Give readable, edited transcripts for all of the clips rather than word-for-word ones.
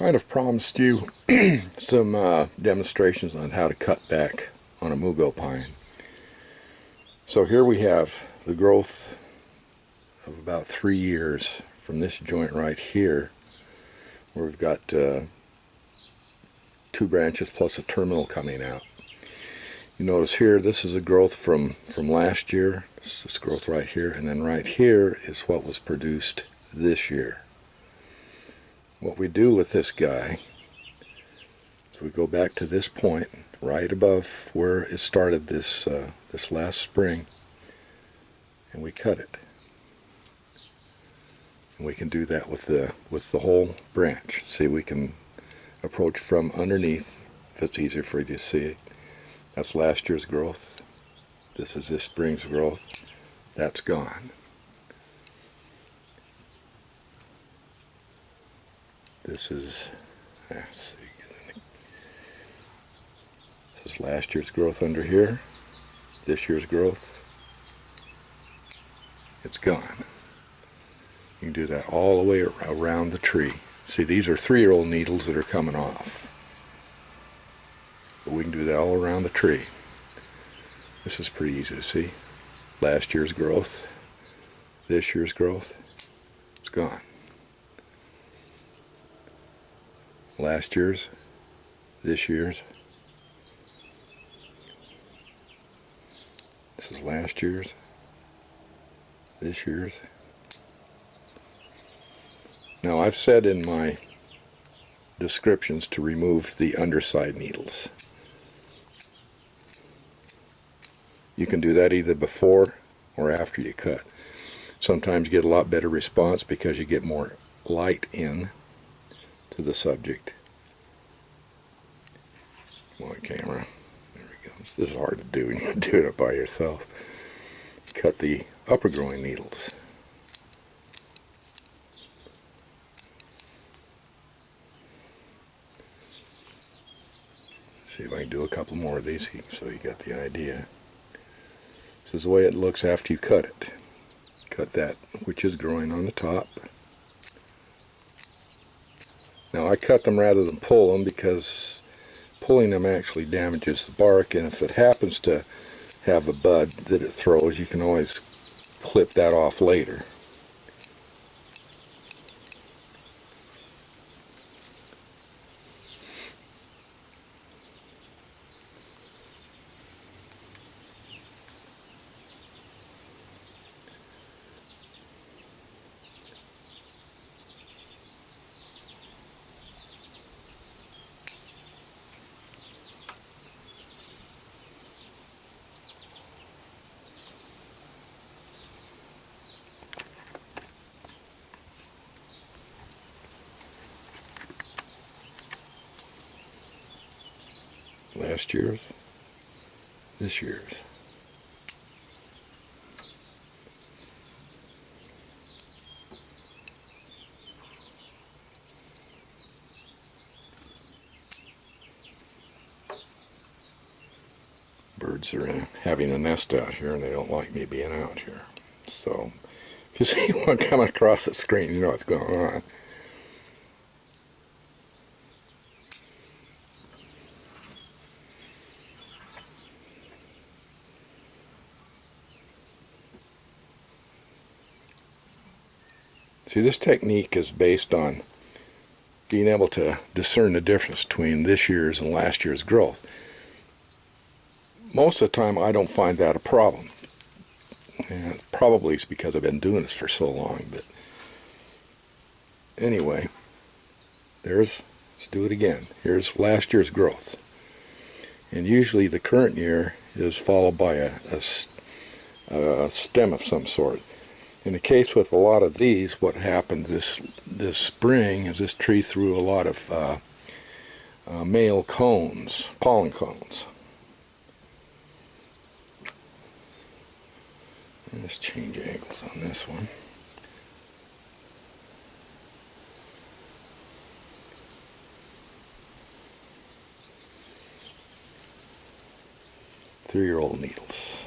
kind of promised you some demonstrations on how to cut back on a mugo pine. So here we have the growth of about 3 years from this joint right here, where we've got 2 branches plus a terminal coming out. You notice here, this is a growth from last year. This growth right here, and then right here is what was produced this year. What we do with this guy is we go back to this point right above where it started this last spring, and we cut it. And we can do that with the whole branch. See, we can approach from underneath if it's easier for you to see it. That's last year's growth. This is this spring's growth. That's gone. This is last year's growth under here. This year's growth. It's gone. You can do that all the way around the tree. See, these are 3-year-old needles that are coming off. But we can do that all around the tree. This is pretty easy to see. Last year's growth. This year's growth. It's gone. Last year's, this year's. This is last year's, this year's. Now, I've said in my descriptions to remove the underside needles. You can do that either before or after you cut. Sometimes you get a lot better response because you get more light in to the subject. Come on, camera. There we go. This is hard to do when you're doing it by yourself. Cut the upper growing needles. See if I can do a couple more of these so you got the idea. This is the way it looks after you cut it. Cut that which is growing on the top. Now, I cut them rather than pull them because pulling them actually damages the bark, and if it happens to have a bud that it throws, you can always clip that off later. Last year's, this year's. Birds are having a nest out here, and they don't like me being out here. So, if you see one coming across the screen, you know what's going on. See, this technique is based on being able to discern the difference between this year's and last year's growth. Most of the time, I don't find that a problem. And probably it's because I've been doing this for so long, but anyway, let's do it again. Here's last year's growth. And usually the current year is followed by a stem of some sort. In the case with a lot of these, what happened this spring is this tree threw a lot of male cones, pollen cones. Let's change angles on this one. Three-year-old needles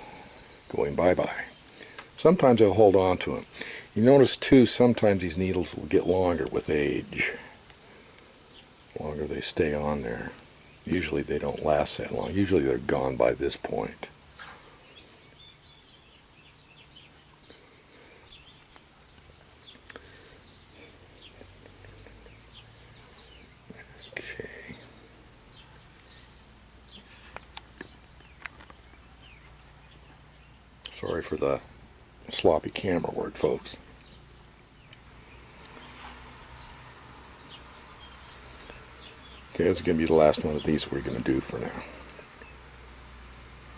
going bye-bye. Sometimes they'll hold on to them. You notice too, sometimes these needles will get longer with age. The longer they stay on there. Usually they don't last that long. Usually they're gone by this point. Okay. Sorry for the sloppy camera work, folks. Okay, this is going to be the last one of these we're going to do for now.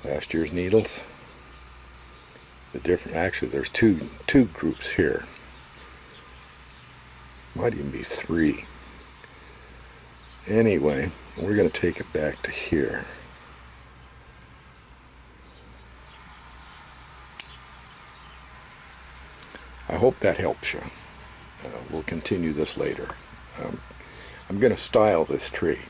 Last year's needles. Actually there's two groups here. Might even be three. Anyway, we're going to take it back to here. I hope that helps you. We'll continue this later. I'm going to style this tree.